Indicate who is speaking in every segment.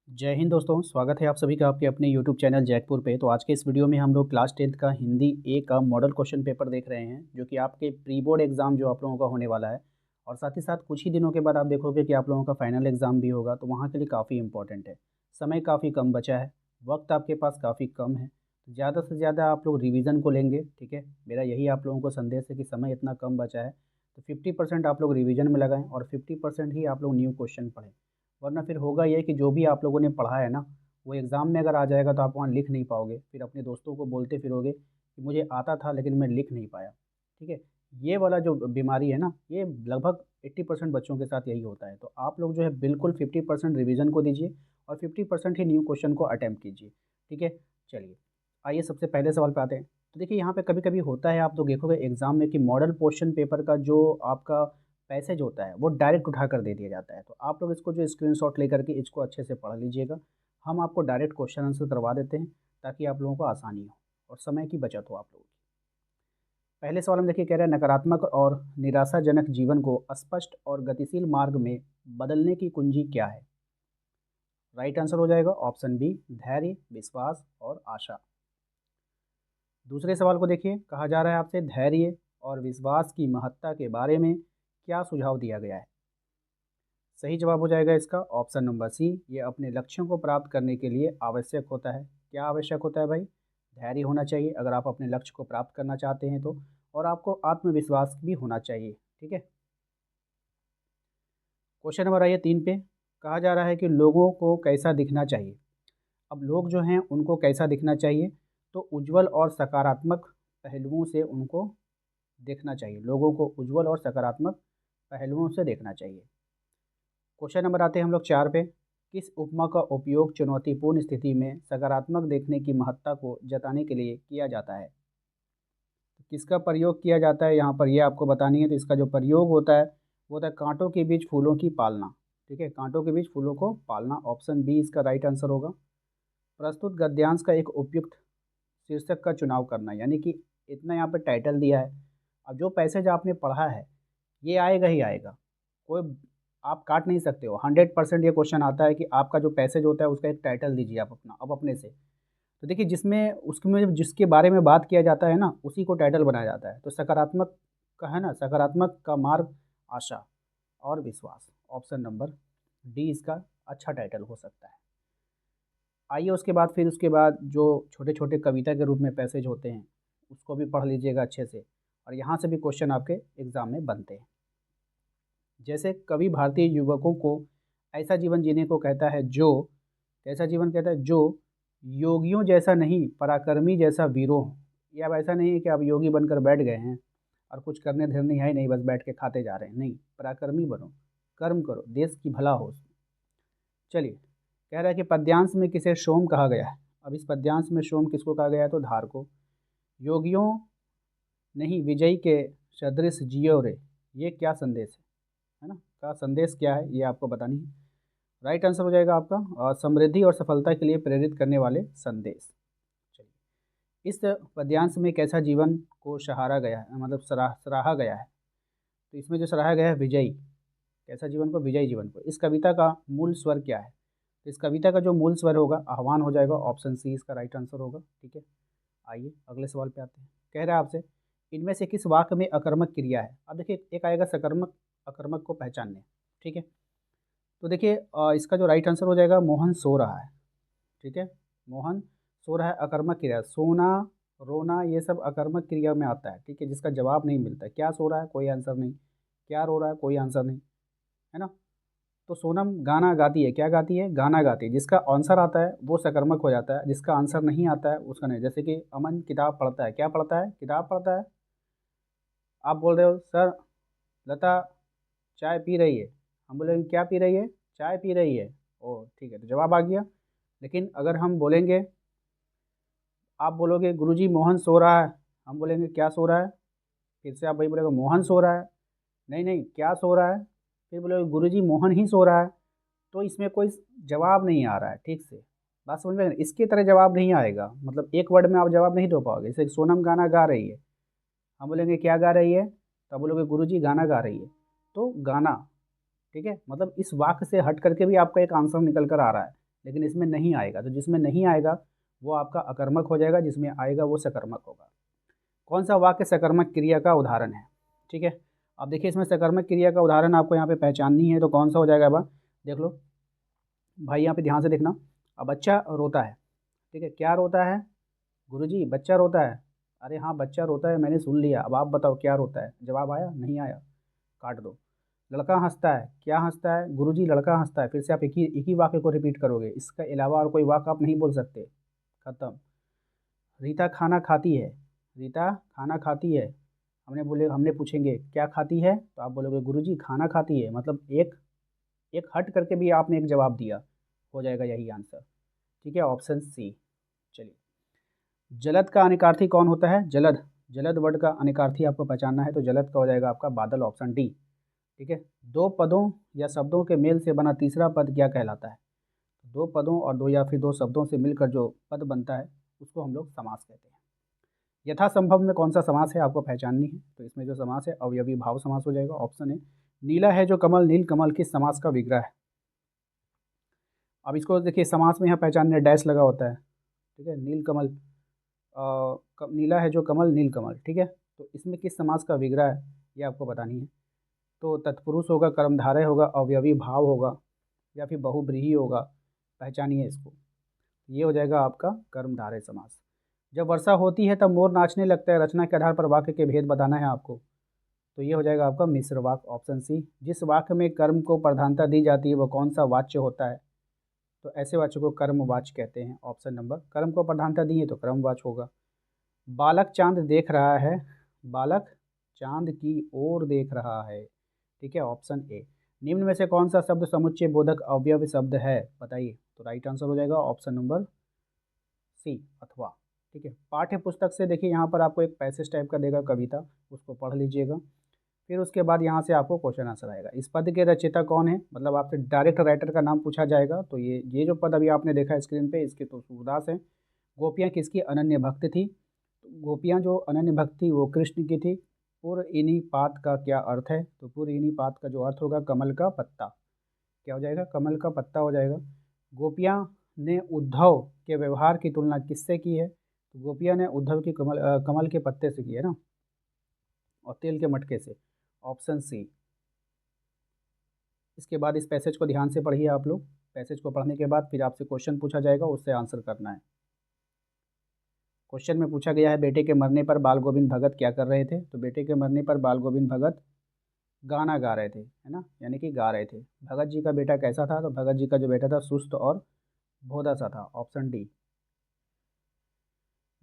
Speaker 1: जय हिंद दोस्तों, स्वागत है आप सभी का आपके अपने यूट्यूब चैनल जैकपुर पे। तो आज के इस वीडियो में हम लोग क्लास 10th का हिंदी ए का मॉडल क्वेश्चन पेपर देख रहे हैं, जो कि आपके प्री बोर्ड एग्ज़ाम जो आप लोगों का होने वाला है। और साथ ही साथ कुछ ही दिनों के बाद आप देखोगे कि आप लोगों का फाइनल एग्ज़ाम भी होगा, तो वहाँ के लिए काफ़ी इंपॉर्टेंट है। समय काफ़ी कम बचा है, वक्त आपके पास काफ़ी कम है, तो ज़्यादा से ज़्यादा आप लोग रिविज़न को लेंगे, ठीक है। मेरा यही आप लोगों को संदेश है कि समय इतना कम बचा है, तो 50% आप लोग रिविज़न में लगाएँ और 50% ही आप लोग न्यू क्वेश्चन पढ़ें। वरना फिर होगा ये कि जो भी आप लोगों ने पढ़ा है ना, वो एग्ज़ाम में अगर आ जाएगा तो आप वहाँ लिख नहीं पाओगे। फिर अपने दोस्तों को बोलते फिरोगे कि मुझे आता था लेकिन मैं लिख नहीं पाया, ठीक है। ये वाला जो बीमारी है ना, ये लगभग 80% बच्चों के साथ यही होता है। तो आप लोग जो है बिल्कुल 50% रिवीजन को दीजिए और 50% ही न्यू क्वेश्चन को अटेम्प्ट कीजिए, ठीक है। चलिए, आइए सबसे पहले सवाल पे आते हैं। तो देखिए यहाँ पे कभी-कभी होता है, आप तो देखोगे एग्ज़ाम में कि मॉडल क्वेश्चन पेपर का जो आपका पैसेज होता है, वो डायरेक्ट उठा कर दे दिया जाता है। तो आप लोग इसको जो स्क्रीनशॉट लेकर के इसको अच्छे से पढ़ लीजिएगा। हम आपको डायरेक्ट क्वेश्चन आंसर करवा देते हैं, ताकि आप लोगों को आसानी हो और समय की बचत हो आप लोगों की। पहले सवाल में देखिए, कह रहा है नकारात्मक और निराशाजनक जीवन को स्पष्ट और गतिशील मार्ग में बदलने की कुंजी क्या है? राइट आंसर हो जाएगा ऑप्शन बी, धैर्य, विश्वास और आशा। दूसरे सवाल को देखिए, कहा जा रहा है आपसे धैर्य और विश्वास की महत्ता के बारे में क्या सुझाव दिया गया है? सही जवाब हो जाएगा इसका ऑप्शन नंबर सी, ये अपने लक्ष्यों को प्राप्त करने के लिए आवश्यक होता है। क्या आवश्यक होता है भाई? धैर्य होना चाहिए अगर आप अपने लक्ष्य को प्राप्त करना चाहते हैं तो, और आपको आत्मविश्वास भी होना चाहिए, ठीक है। क्वेश्चन नंबर आइए 3 पे। कहा जा रहा है कि लोगों को कैसा दिखना चाहिए? अब लोग जो हैं उनको कैसा दिखना चाहिए? तो उज्जवल और सकारात्मक पहलुओं से उनको देखना चाहिए। लोगों को उज्जवल और सकारात्मक पहलुओं से देखना चाहिए। क्वेश्चन नंबर आते हैं हम लोग 4 पे। किस उपमा का उपयोग चुनौतीपूर्ण स्थिति में सकारात्मक देखने की महत्ता को जताने के लिए किया जाता है? तो किसका प्रयोग किया जाता है यहाँ पर, ये आपको बतानी है। तो इसका जो प्रयोग होता है वो होता है कांटों के बीच फूलों की पालना, ठीक है। कांटों के बीच फूलों को पालना, ऑप्शन बी इसका राइट आंसर होगा। प्रस्तुत गद्यांश का एक उपयुक्त शीर्षक का चुनाव करना, यानी कि इतना यहाँ पे टाइटल दिया है। अब जो पैसेज आपने पढ़ा है ये आएगा ही आएगा, कोई आप काट नहीं सकते हो। 100% ये क्वेश्चन आता है कि आपका जो पैसेज होता है उसका एक टाइटल दीजिए आप अपना, अब अपने से। तो देखिए जिसमें उसमें जिसके बारे में बात किया जाता है ना, उसी को टाइटल बनाया जाता है। तो सकारात्मक का है ना, सकारात्मक का मार्ग, आशा और विश्वास, ऑप्शन नंबर डी इसका अच्छा टाइटल हो सकता है। आइए उसके बाद फिर उसके बाद जो छोटे-छोटे कविता के रूप में पैसेज होते हैं, उसको भी पढ़ लीजिएगा अच्छे से, और यहाँ से भी क्वेश्चन आपके एग्ज़ाम में बनते हैं। जैसे कवि भारतीय युवकों को ऐसा जीवन जीने को कहता है जो, कैसा जीवन कहता है? जो योगियों जैसा नहीं, पराक्रमी जैसा वीरों हो। ये अब ऐसा नहीं है कि आप योगी बनकर बैठ गए हैं और कुछ करने धरने है ही नहीं, बस बैठ के खाते जा रहे हैं। नहीं, पराक्रमी बनो, कर्म करो, देश की भला हो। चलिए, कह रहा है कि पद्यांश में किसे सोम कहा गया है? अब इस पद्यांश में सोम किसको कहा गया है? तो धार को। योगियों नहीं विजयी के सदृश जियो रे, ये क्या संदेश है ना? का संदेश क्या है ये आपको बतानी है। राइट आंसर हो जाएगा आपका समृद्धि और सफलता के लिए प्रेरित करने वाले संदेश। चलिए, इस पद्यांश में कैसा जीवन को सहारा गया है, मतलब सराहा गया है? तो इसमें जो सराहा गया है विजयी, कैसा जीवन को? विजयी जीवन को। इस कविता का मूल स्वर क्या है? तो इस कविता का जो मूल स्वर होगा आह्वान हो जाएगा, ऑप्शन सी इसका राइट आंसर होगा, ठीक है। आइए अगले सवाल पे आते हैं। कह रहा है आपसे इनमें से किस वाक्य में अकर्मक क्रिया है? अब देखिए एक आएगा सकर्मक, अकर्मक को पहचानने, ठीक है। तो देखिए इसका जो राइट आंसर हो जाएगा मोहन सो रहा है, ठीक है। मोहन सो रहा है, अकर्मक क्रिया। सोना, रोना, ये सब अकर्मक क्रिया में आता है, ठीक है, जिसका जवाब नहीं मिलता। क्या सो रहा है? कोई आंसर नहीं। क्या रो रहा है? कोई आंसर नहीं, है ना। तो सोनम गाना गाती है, क्या गाती है? गाना गाती है। जिसका आंसर आता है वो सकर्मक हो जाता है, जिसका आंसर नहीं आता है उसका नहीं। जैसे कि अमन किताब पढ़ता है, क्या पढ़ता है? किताब पढ़ता है। आप बोल रहे हो सर लता चाय पी रही है, हम बोलेंगे क्या पी रही है? चाय पी रही है। ओह ठीक है, तो जवाब आ गया। लेकिन अगर हम बोलेंगे, आप बोलोगे गुरुजी मोहन सो रहा है, हम बोलेंगे क्या सो रहा है? फिर से आप वही बोलेगा मोहन सो रहा है, नहीं नहीं क्या सो रहा है? फिर बोलोगे गुरुजी मोहन ही सो रहा है। तो इसमें कोई जवाब नहीं आ रहा है, ठीक से बात समझ में। इसकी तरह जवाब नहीं आएगा, मतलब एक वर्ड में आप जवाब नहीं दे पाओगे। जैसे सोनम गाना गा रही है, हम बोलेंगे क्या गा रही है? तब बोलोगे गुरुजी गाना गा रही है। तो गाना, ठीक है, मतलब इस वाक्य से हट करके भी आपका एक आंसर निकल कर आ रहा है। लेकिन इसमें नहीं आएगा, तो जिसमें नहीं आएगा वो आपका अकर्मक हो जाएगा, जिसमें आएगा वो सकर्मक होगा। कौन सा वाक्य सकर्मक क्रिया का उदाहरण है? ठीक है, अब देखिए इसमें सकर्मक क्रिया का उदाहरण आपको यहाँ पे पहचाननी है, तो कौन सा हो जाएगा? अब देख लो भाई, यहाँ पे ध्यान से देखना। अब बच्चा रोता है, ठीक है, क्या रोता है? गुरुजी बच्चा रोता है। अरे हाँ बच्चा रोता है, मैंने सुन लिया, अब आप बताओ क्या रोता है? जवाब आया? नहीं आया, काट दो। लड़का हंसता है, क्या हंसता है? गुरुजी लड़का हंसता है। फिर से आप एक ही वाक्य को रिपीट करोगे, इसके अलावा और कोई वाक्य आप नहीं बोल सकते, खत्म। रीता खाना खाती है, रीता खाना खाती है। हमने पूछेंगे क्या खाती है, तो आप बोलोगे गुरुजी खाना खाती है, मतलब एक एक हट करके भी आपने एक जवाब दिया, हो जाएगा यही आंसर। ठीक है, ऑप्शन सी। चलिए, जलद का अनिकार्थी कौन होता है? जलद, जलद वर्ड का अनिकार्थी आपको पहचानना है, तो जलद का हो जाएगा आपका बादल, ऑप्शन डी। ठीक है, दो पदों या शब्दों के मेल से बना तीसरा पद क्या कहलाता है? दो पदों और दो या फिर दो शब्दों से मिलकर जो पद बनता है उसको हम लोग समास कहते हैं। यथासंभव में कौन सा समास है आपको पहचाननी है, तो इसमें जो समास है अवयवी भाव समास हो जाएगा, ऑप्शन है। नीला है जो कमल, नील कमल किस समास का विग्रह है? अब इसको देखिए, समास में यहाँ पहचानने डैश लगा होता है, ठीक है, नील कमल, नीला है जो कमल, नील कमल, ठीक है, तो इसमें किस समास का विग्रह है ये आपको बतानी है। तो तत्पुरुष होगा, कर्मधारय होगा, अवयवी भाव होगा, या फिर बहुब्रीहि होगा, पहचानिए इसको। ये हो जाएगा आपका कर्मधारय समास। जब वर्षा होती है तब मोर नाचने लगता है, रचना के आधार पर वाक्य के भेद बताना है आपको, तो ये हो जाएगा आपका मिश्र वाक्य, ऑप्शन सी। जिस वाक्य में कर्म को प्रधानता दी जाती है वो कौन सा वाच्य होता है? तो ऐसे वाच्य को कर्मवाच्य कहते हैं, ऑप्शन नंबर। कर्म को प्रधानता दी है तो कर्मवाच्य होगा। बालक चांद देख रहा है, बालक चांद की ओर देख रहा है, ठीक है, ऑप्शन ए। निम्न में से कौन सा शब्द समुच्चय बोधक अवयव शब्द है, बताइए? तो राइट आंसर हो जाएगा ऑप्शन नंबर सी, अथवा। ठीक है, पाठ्य पुस्तक से देखिए यहाँ पर आपको एक पैसेज टाइप का देगा कविता, उसको पढ़ लीजिएगा। फिर उसके बाद यहाँ से आपको क्वेश्चन आंसर आएगा। इस पद के रचयिता कौन है, मतलब आपसे डायरेक्ट राइटर का नाम पूछा जाएगा। तो ये जो पद अभी आपने देखा स्क्रीन पे, इसके तो सूरदास हैं। गोपियाँ किसकी अनन्य भक्त थी? तो गोपियाँ जो अनन्य भक्त थी वो कृष्ण की थी। पुरइनी पात का क्या अर्थ है? तो पुरइनी पात का जो अर्थ होगा कमल का पत्ता, क्या हो जाएगा? कमल का पत्ता हो जाएगा। गोपियाँ ने उद्धव के व्यवहार की तुलना किससे की है? तो गोपियाँ ने उद्धव की कमल के पत्ते से की है ना, और तेल के मटके से, ऑप्शन सी। इसके बाद इस पैसेज को ध्यान से पढ़िए आप लोग। पैसेज को पढ़ने के बाद फिर आपसे क्वेश्चन पूछा जाएगा, उससे आंसर करना है। क्वेश्चन में पूछा गया है बेटे के मरने पर बाल गोविंद भगत क्या कर रहे थे? तो बेटे के मरने पर बाल गोविंद भगत गाना गा रहे थे, है ना, यानी कि गा रहे थे। भगत जी का बेटा कैसा था? तो भगत जी का जो बेटा था सुस्त और भोदा सा था, ऑप्शन डी।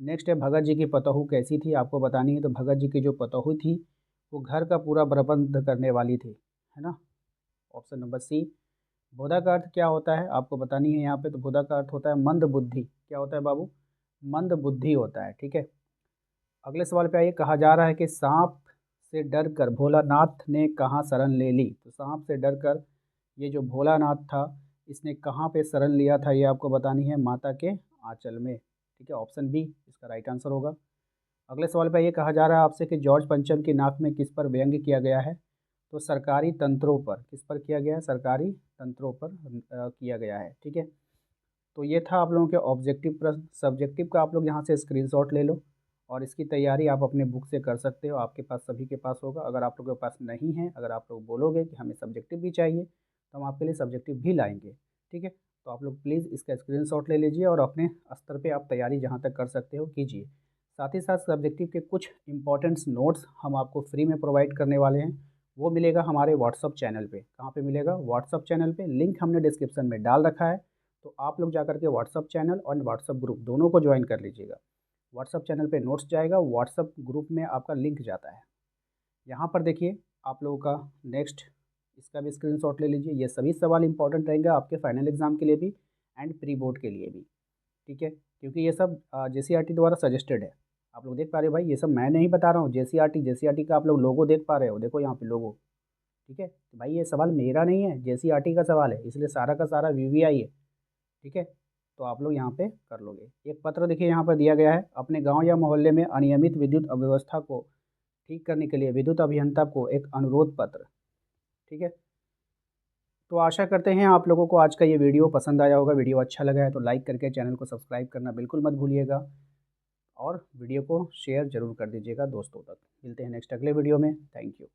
Speaker 1: नेक्स्ट है भगत जी की पतोहू कैसी थी, आपको बतानी है। तो भगत जी की जो पतोहू थी वो घर का पूरा प्रबंध करने वाली थी, है ना, ऑप्शन नंबर सी। भोदा का अर्थ क्या होता है आपको बतानी है यहाँ पे। तो भोदा का अर्थ होता है मंद बुद्धि। क्या होता है बाबू? मंद बुद्धि होता है, ठीक है। अगले सवाल पे आइए। कहा जा रहा है कि सांप से डरकर भोलानाथ ने कहाँ शरण ले ली? तो सांप से डरकर ये जो भोलानाथ था इसने कहाँ पे शरण लिया था, ये आपको बतानी है, माता के आंचल में, ठीक है, ऑप्शन बी इसका राइट आंसर होगा। अगले सवाल पे ये कहा जा रहा है आपसे कि जॉर्ज पंचम की नाक में किस पर व्यंग्य किया गया है? तो सरकारी तंत्रों पर, किस पर किया गया है? सरकारी तंत्रों पर किया गया है, ठीक है। तो ये था आप लोगों के ऑब्जेक्टिव प्रश्न। सब्जेक्टिव का आप लोग यहाँ से स्क्रीनशॉट ले लो और इसकी तैयारी आप अपने बुक से कर सकते हो, आपके पास सभी के पास होगा। अगर आप लोगों के पास नहीं है, अगर आप लोग बोलोगे कि हमें सब्जेक्टिव भी चाहिए तो हम आपके लिए सब्जेक्टिव भी लाएंगे, ठीक है। तो आप लोग प्लीज़ इसका स्क्रीनशॉट ले लीजिए और अपने स्तर पे आप तैयारी जहाँ तक कर सकते हो कीजिए। साथ ही साथ सब्जेक्टिव के कुछ इंपॉर्टेंट्स नोट्स हम आपको फ्री में प्रोवाइड करने वाले हैं। वो मिलेगा हमारे व्हाट्सअप चैनल पे। कहाँ पे मिलेगा? व्हाट्सअप चैनल पे, लिंक हमने डिस्क्रिप्शन में डाल रखा है। तो आप लोग जाकर के व्हाट्सअप चैनल और व्हाट्सअप ग्रुप दोनों को ज्वाइन कर लीजिएगा। व्हाट्सअप चैनल पे नोट्स जाएगा, व्हाट्सअप ग्रुप में आपका लिंक जाता है। यहाँ पर देखिए आप लोगों का नेक्स्ट, इसका भी स्क्रीनशॉट ले लीजिए। ये सभी सवाल इंपॉर्टेंट रहेंगे आपके फाइनल एग्जाम के लिए भी एंड प्री बोर्ड के लिए भी, ठीक है, क्योंकि ये सब JCRT द्वारा सजेस्टेड है। आप लोग देख पा रहे हो भाई, ये सब मैं नहीं बता रहा हूँ, JCRT का आप लोग लोगो देख पा रहे हो, देखो यहाँ पे लोगो, ठीक है। तो भाई ये सवाल मेरा नहीं है, JCRT का सवाल है, इसलिए सारा का सारा VVI है, ठीक है। तो आप लोग यहाँ पे कर लोगे। एक पत्र देखिए यहाँ पर दिया गया है। अपने गांव या मोहल्ले में अनियमित विद्युत अव्यवस्था को ठीक करने के लिए विद्युत अभियंता को एक अनुरोध पत्र, ठीक है। तो आशा करते हैं आप लोगों को आज का ये वीडियो पसंद आया होगा। वीडियो अच्छा लगा है तो लाइक करके चैनल को सब्सक्राइब करना बिल्कुल मत भूलिएगा और वीडियो को शेयर ज़रूर कर दीजिएगा दोस्तों तक। मिलते हैं नेक्स्ट अगले वीडियो में। Thank you.